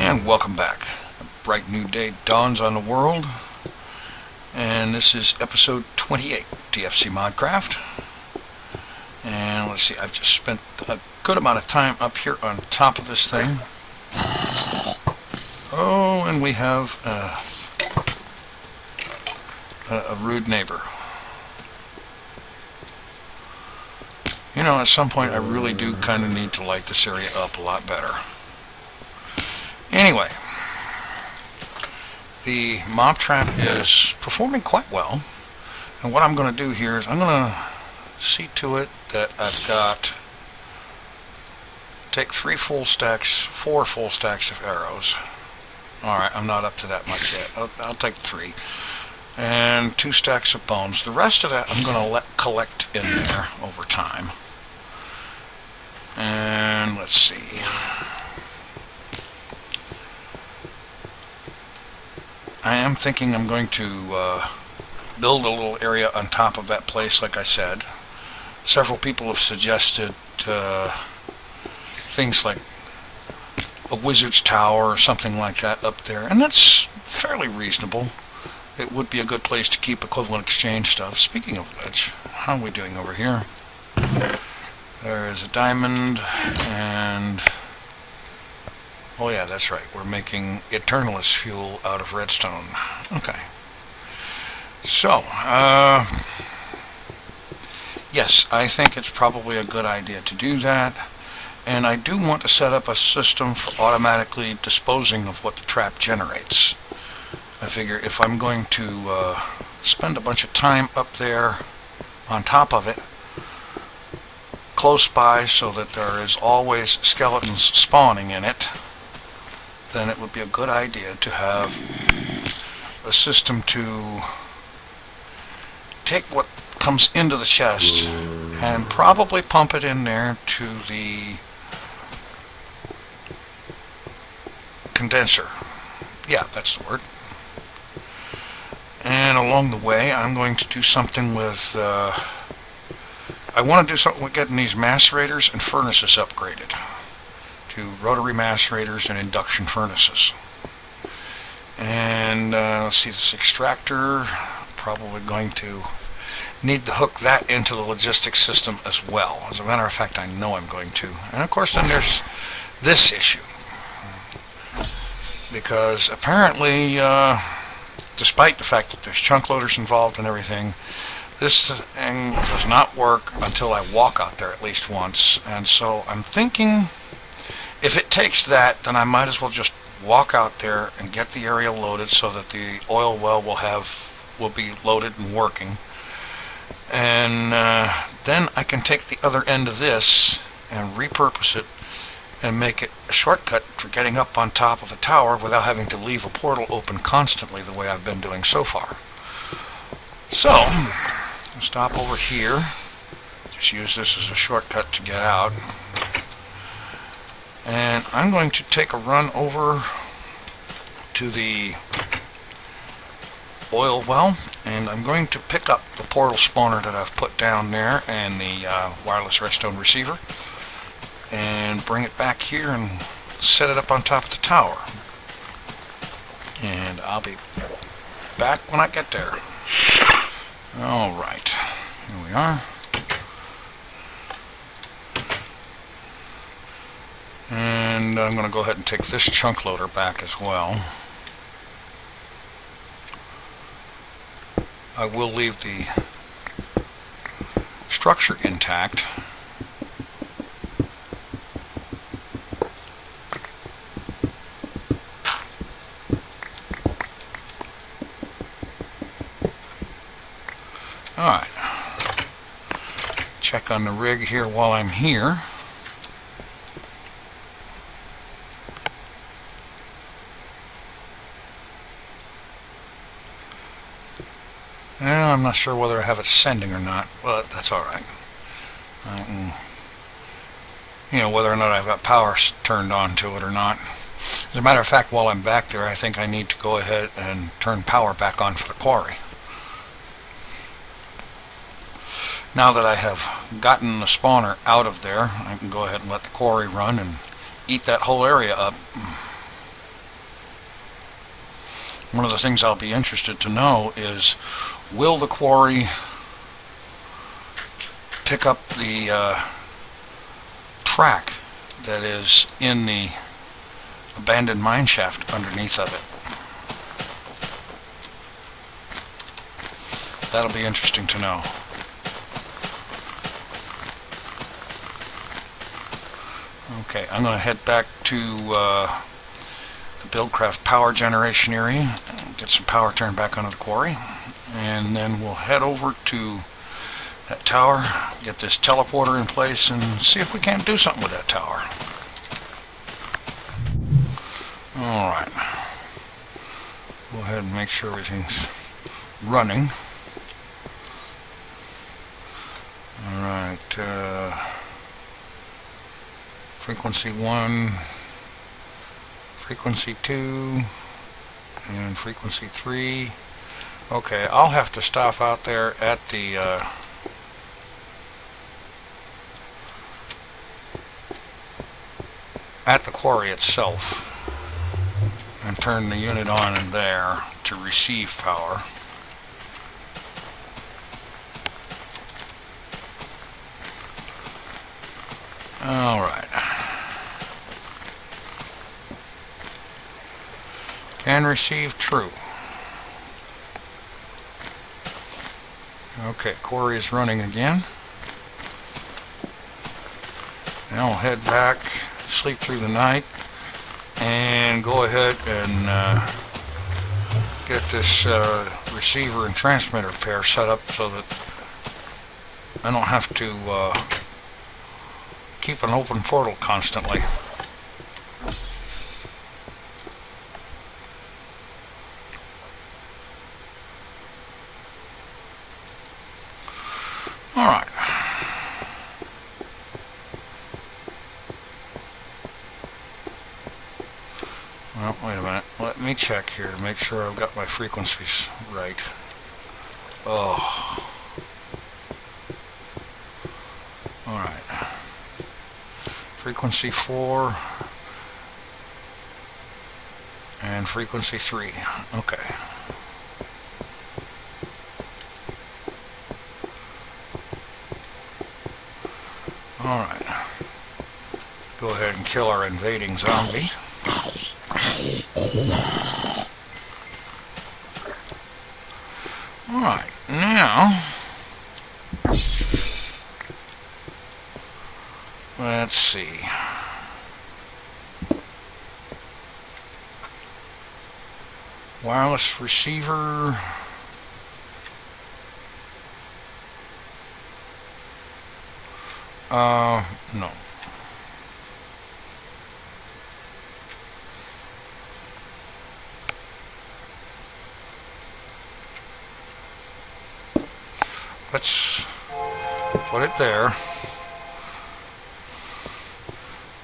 And welcome back. A bright new day dawns on the world, and this is episode 28, TFC Modcraft. And let's see, I've just spent a good amount of time up here on top of this thing. Oh, and we have a rude neighbor. You know, at some point I really do kind of need to light this area up a lot better. Anyway, the mob trap is performing quite well, and what I'm going to do here is I'm going to see to it that I've got take 4 full stacks of arrows. Alright, I'm not up to that much yet. I'll take 3. And 2 stacks of bones. The rest of that I'm going to let collect in there over time. And let's see. I am thinking I'm going to build a little area on top of that place, like I said. Several people have suggested things like a wizard's tower or something like that up there, and that's fairly reasonable. It would be a good place to keep equivalent exchange stuff. Speaking of which, how are we doing over here? There is a diamond, and oh yeah, that's right, we're making Eternalist fuel out of redstone. Okay. So, yes, I think it's probably a good idea to do that. And I do want to set up a system for automatically disposing of what the trap generates. I figure if I'm going to spend a bunch of time up there on top of it, close by so that there is always skeletons spawning in it, then it would be a good idea to have a system to take what comes into the chest and probably pump it in there to the condenser. Yeah, that's the word. And along the way, I'm going to do something with I want to do something with getting these macerators and furnaces upgraded to rotary macerators and induction furnaces. And let's see, this extractor, probably going to need to hook that into the logistics system as well. As a matter of fact, I know I'm going to. And of course, then there's this issue. Because apparently, despite the fact that there's chunk loaders involved and everything, this thing does not work until I walk out there at least once. And so I'm thinking, if it takes that, then I might as well just walk out there and get the area loaded so that the oil well will be loaded and working. And then I can take the other end of this and repurpose it and make it a shortcut for getting up on top of the tower without having to leave a portal open constantly the way I've been doing so far. So, I'll stop over here. Just use this as a shortcut to get out. And I'm going to take a run over to the oil well, and I'm going to pick up the portal spawner that I've put down there and the wireless redstone receiver and bring it back here and set it up on top of the tower. And I'll be back when I get there. Alright, here we are. And I'm going to go ahead and take this chunk loader back as well. I will leave the structure intact. Alright. Check on the rig here while I'm here. Well, I'm not sure whether I have it sending or not, but that's alright. You know, whether or not I've got power turned on to it or not. As a matter of fact, while I'm back there, I think I need to go ahead and turn power back on for the quarry. Now that I have gotten the spawner out of there, I can go ahead and let the quarry run and eat that whole area up. one of the things I'll be interested to know is, will the quarry pick up the track that is in the abandoned mine shaft underneath of it? That'll be interesting to know. Okay, I'm going to head back to the Buildcraft power generation area and get some power turned back onto the quarry, and then we'll head over to that tower, get this teleporter in place, and see if we can't do something with that tower. Alright, go ahead and make sure everything's running. Alright, frequency 1, frequency 2, and frequency 3. Okay, I'll have to stop out there at the quarry itself and turn the unit on in there to receive power. Alright. Can receive true. Okay, quarry is running again. Now we'll head back, sleep through the night, and go ahead and get this receiver and transmitter pair set up so that I don't have to keep an open portal constantly. Alright. Well, wait a minute. Let me check here to make sure I've got my frequencies right. Oh. Alright. Frequency 4 and frequency 3. Okay. Alright. Go ahead and kill our invading zombie. Alright, now let's see. Wireless receiver. No. Let's put it there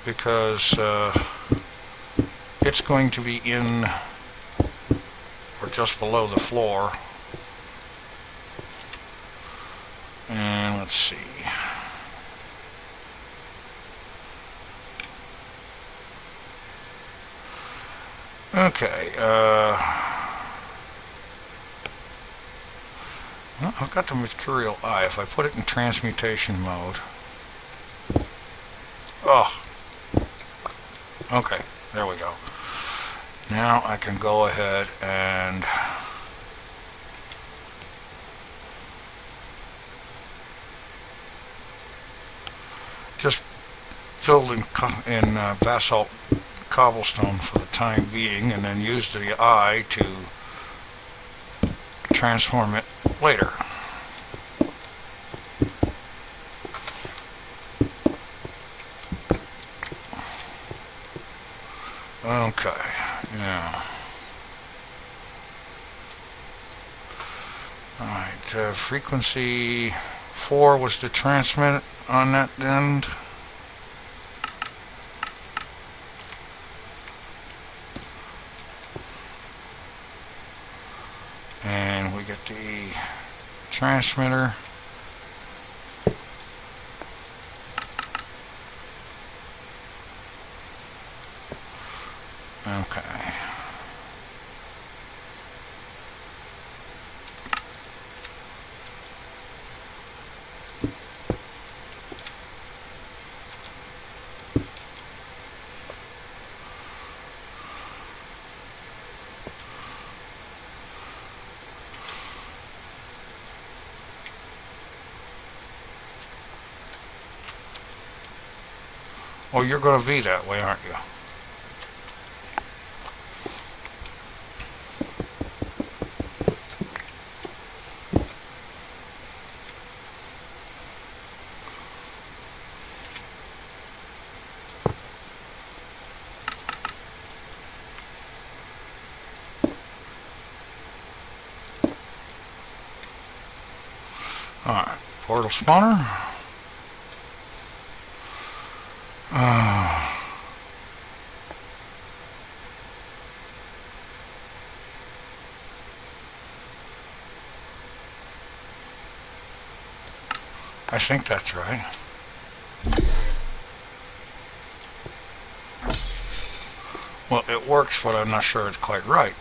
because it's going to be in or just below the floor. And let's see. Okay, well, I've got the mercurial eye. If I put it in transmutation mode. Oh. Okay, there we go. Now I can go ahead and just fill in basalt cobblestone for the time being, and then use the eye to transform it later. Okay, yeah. Alright, frequency 4 was to transmit on that end. And we get the transmitter. Okay. Oh, you're going to be that way, aren't you? Alright, portal spawner. I think that's right. Well, it works, but I'm not sure it's quite right.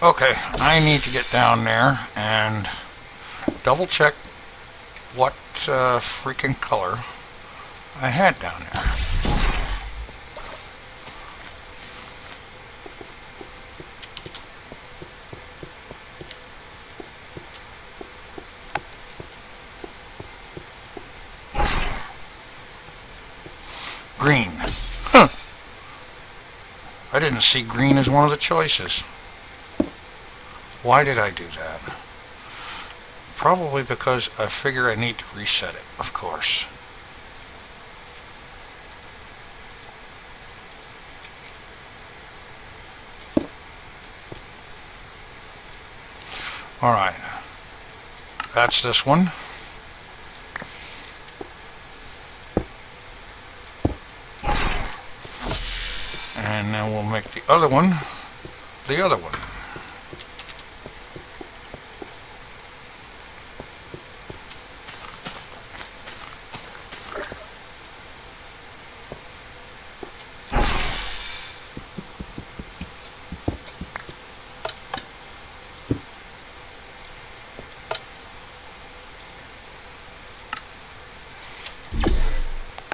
Okay, I need to get down there and double check what freaking color I had down there. Green. Huh. I didn't see green as one of the choices. Why did I do that? Probably because I figure I need to reset it, of course. Alright. That's this one. And then we'll make the other one the other one.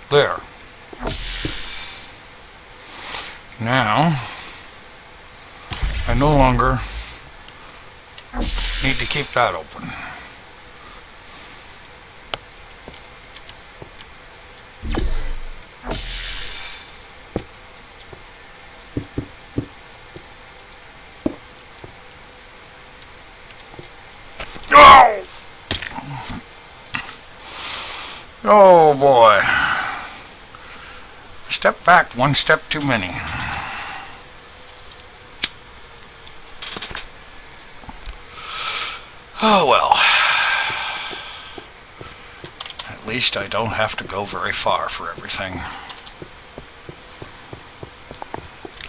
There. Now, I no longer need to keep that open. Oh! Oh boy. Step back, one step too many. Oh well. At least I don't have to go very far for everything.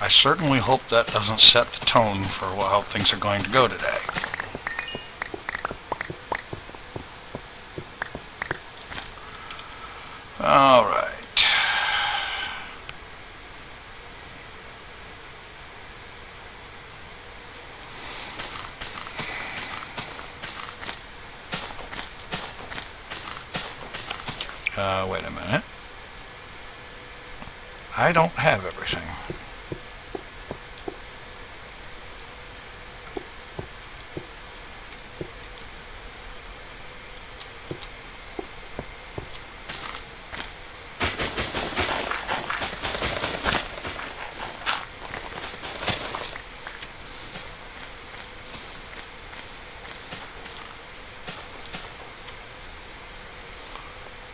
I certainly hope that doesn't set the tone for how things are going to go today. All right. Wait a minute. I don't have everything.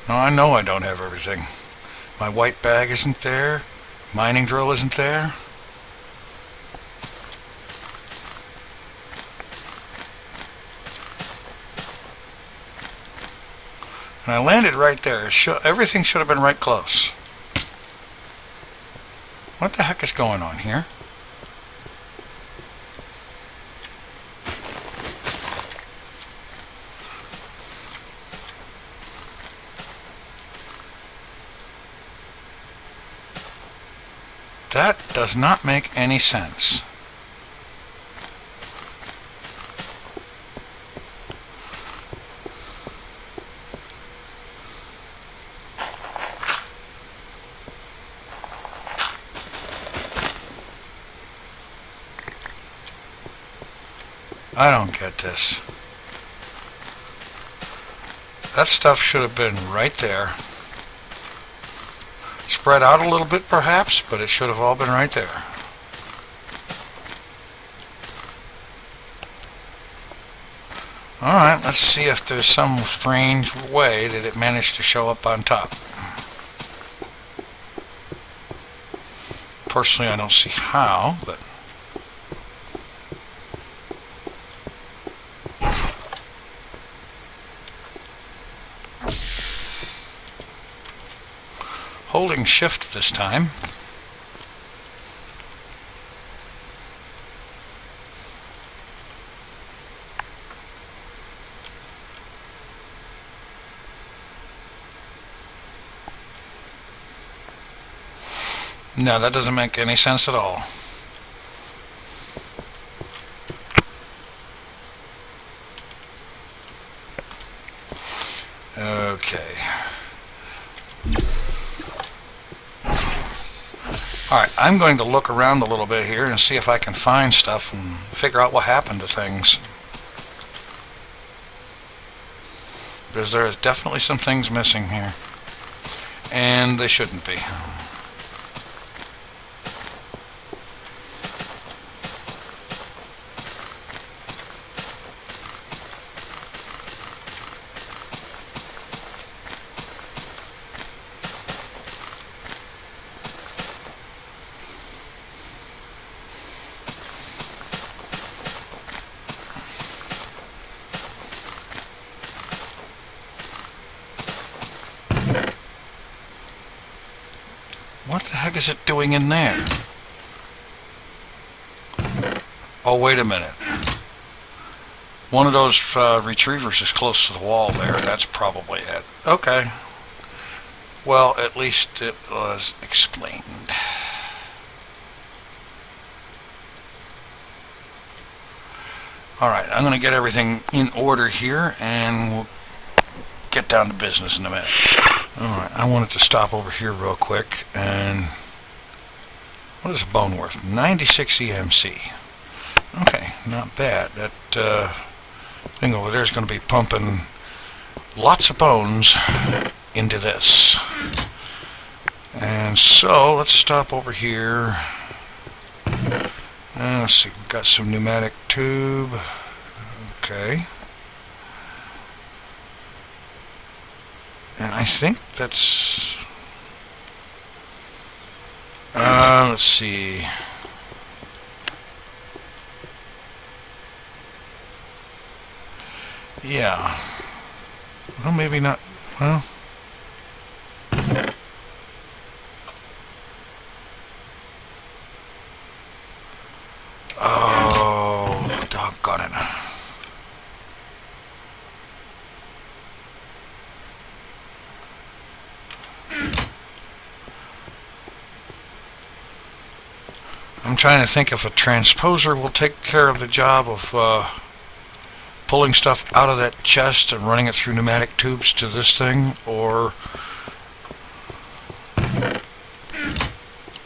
No, I know I don't have everything. My white bag isn't there. Mining drill isn't there. And I landed right there. Everything should have been right close. What the heck is going on here? That does not make any sense. I don't get this. That stuff should have been right there. Spread out a little bit perhaps, but it should have all been right there. Alright, let's see if there's some strange way that it managed to show up on top. Personally, I don't see how, but... Holding shift this time. No, that doesn't make any sense at all. Okay. Alright, I'm going to look around a little bit here and see if I can find stuff and figure out what happened to things. Because there is definitely some things missing here. And they shouldn't be. What the heck is it doing in there? Oh, wait a minute. One of those retrievers is close to the wall there. That's probably it. Okay. Well, at least it was explained. Alright, I'm going to get everything in order here, and we'll get down to business in a minute. Alright, I wanted to stop over here real quick, and what is a bone worth? 96 EMC. Okay, not bad. That thing over there is going to be pumping lots of bones into this. And so, let's stop over here. Let's see, we've got some pneumatic tube. Okay. And I think that's... let's see. Yeah. Well, maybe not. Well... Oh, doggone it. I'm trying to think if a transposer will take care of the job of pulling stuff out of that chest and running it through pneumatic tubes to this thing, or...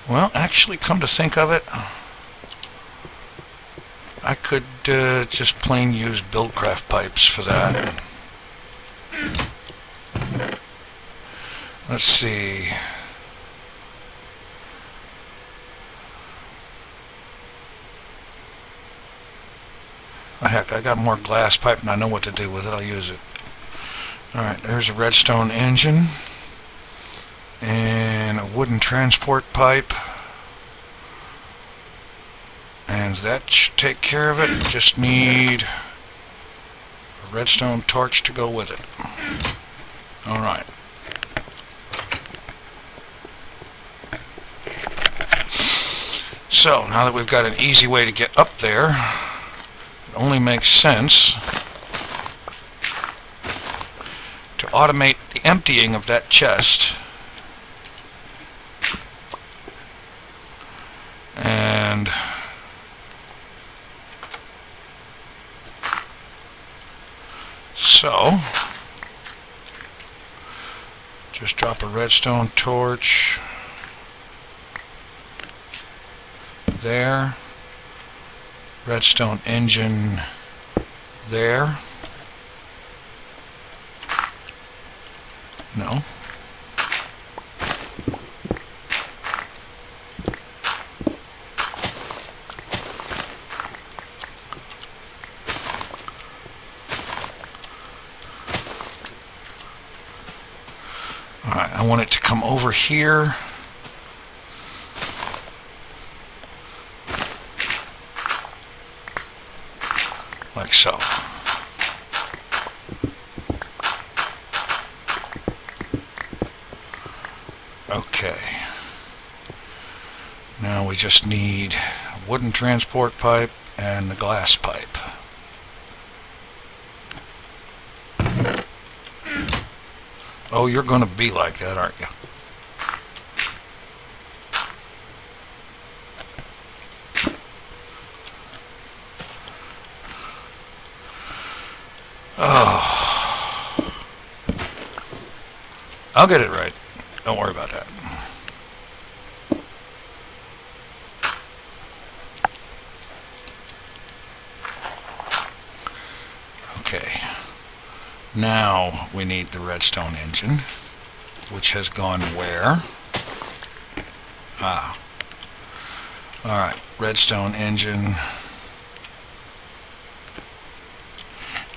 Well, actually, come to think of it, I could just plain use Buildcraft pipes for that. Let's see. Oh, heck, I got more glass pipe and I know what to do with it. I'll use it. Alright, there's a redstone engine. And a wooden transport pipe. And that should take care of it. Just need a redstone torch to go with it. Alright. So, now that we've got an easy way to get up there, it only makes sense to automate the emptying of that chest. And so, just drop a redstone torch there, redstone engine there. No. Alright, I want it to come over here. Like so. Okay. Now we just need a wooden transport pipe and the glass pipe. Oh, you're going to be like that, aren't you? Oh. I'll get it right. Don't worry about that. Okay. Now we need the redstone engine, which has gone where? Ah. Alright, redstone engine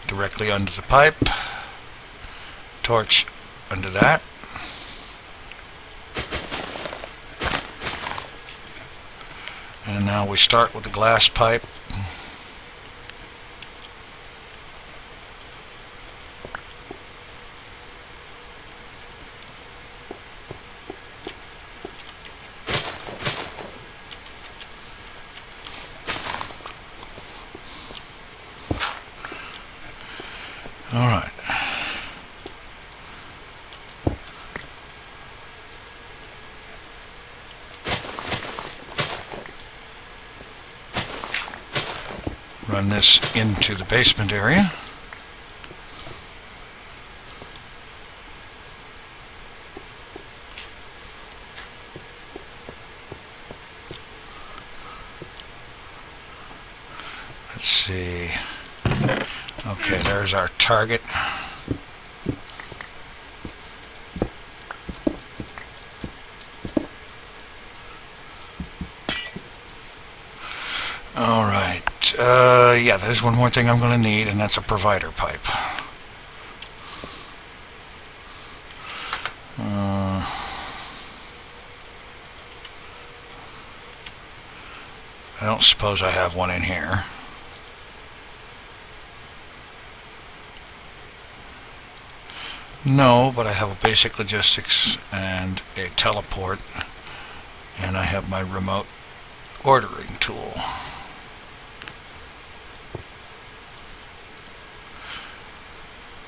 directly under the pipe, torch under that. And now we start with the glass pipe. All right. Run this into the basement area. Let's see. Okay, there's our target. All right. Yeah, there's one more thing I'm going to need, and that's a provider pipe. I don't suppose I have one in here. No, but I have a basic logistics and a teleport, and I have my remote ordering tool.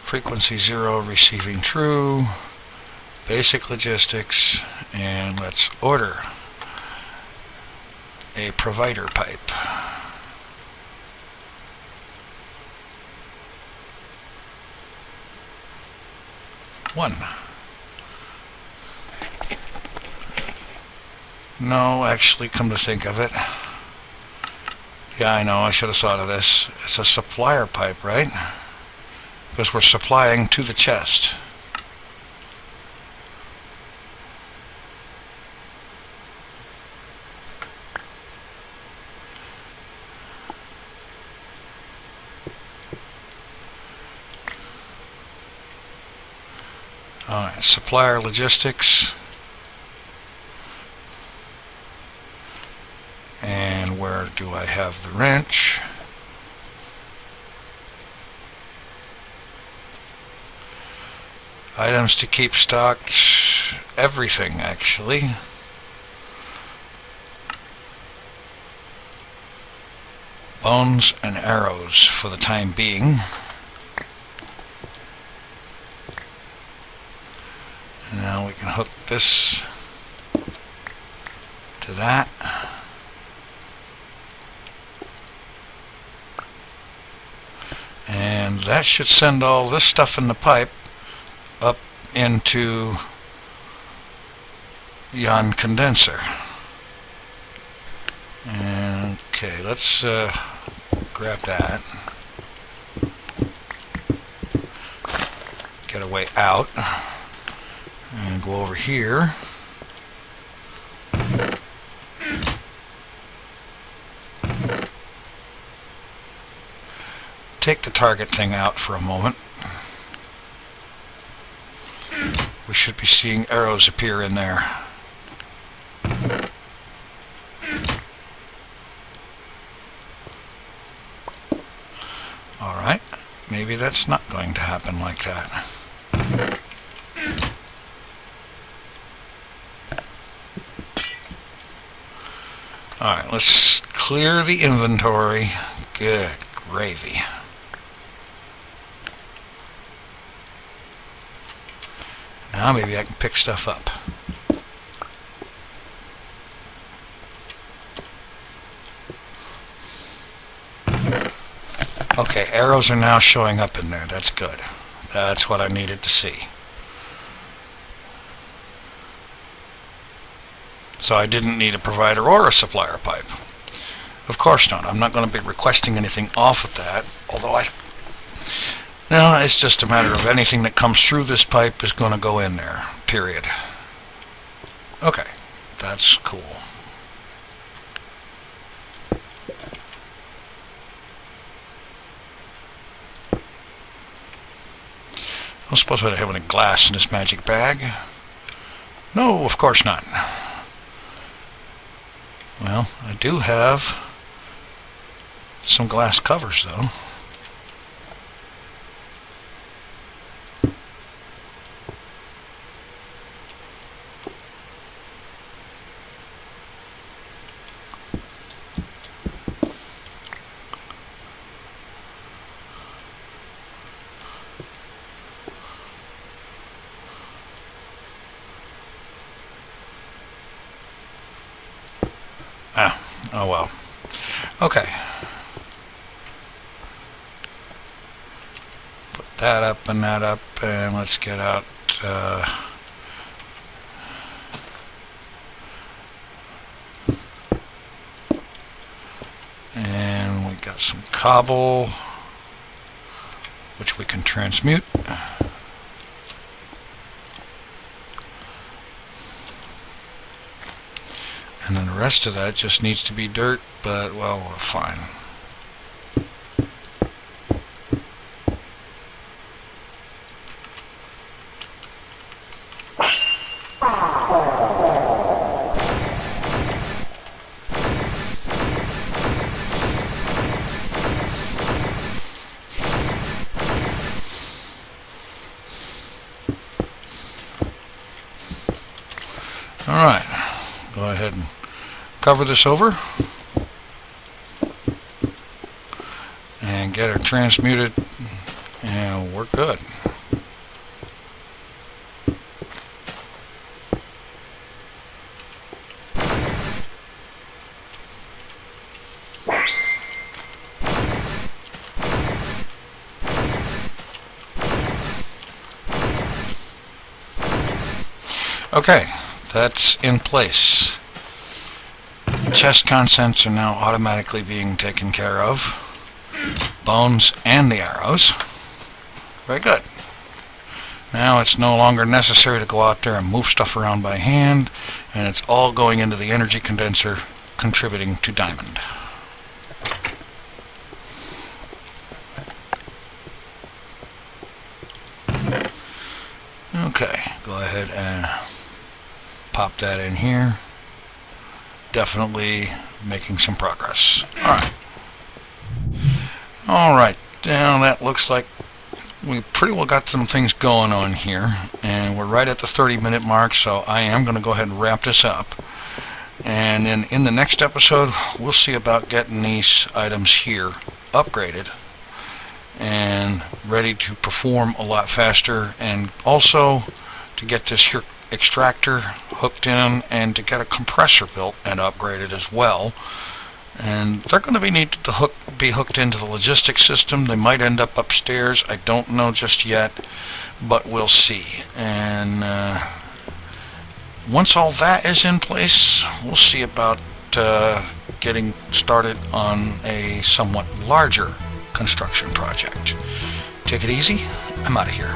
Frequency 0, receiving true, basic logistics, and let's order a provider pipe. One. No, actually, come to think of it. Yeah, I know, I should have thought of this. It's a supplier pipe, right? Because we're supplying to the chest. Alright, supplier logistics. And where do I have the wrench? Items to keep stocked. Everything, actually. Bones and arrows for the time being. And now we can hook this to that. And that should send all this stuff in the pipe up into yon condenser. And okay, let's grab that. get a way out and go over here. Take the target thing out for a moment. We should be seeing arrows appear in there. Alright, maybe that's not going to happen like that. Alright, let's clear the inventory. Good gravy. Now maybe I can pick stuff up. Okay, arrows are now showing up in there. That's good. That's what I needed to see. So I didn't need a provider or a supplier pipe. Of course not. I'm not going to be requesting anything off of that, although no, it's just a matter of anything that comes through this pipe is going to go in there, period. Okay, that's cool. I don't suppose I have any glass in this magic bag. No, of course not. Well, I do have some glass covers, though. Oh well. Okay. Put that up and that up, and let's get out and we got some cobble which we can transmute. And then the rest of that just needs to be dirt, but, well, fine. All right. Go ahead and cover this over and get it transmuted, and we're good. Okay, that's in place. Chest contents are now automatically being taken care of. Bones and the arrows. Very good. Now it's no longer necessary to go out there and move stuff around by hand, and it's all going into the energy condenser, contributing to diamond. Okay, go ahead and pop that in here. Definitely making some progress. Alright, now that looks like we pretty well got some things going on here, and we're right at the 30-minute mark, so I am going to go ahead and wrap this up. And then in the next episode, we'll see about getting these items here upgraded and ready to perform a lot faster, and also to get this here extractor hooked in and to get a compressor built and upgraded as well. And they're going to be needed to be hooked into the logistics system. They might end up upstairs. I don't know just yet, but we'll see. And once all that is in place, we'll see about getting started on a somewhat larger construction project. Take it easy. I'm out of here.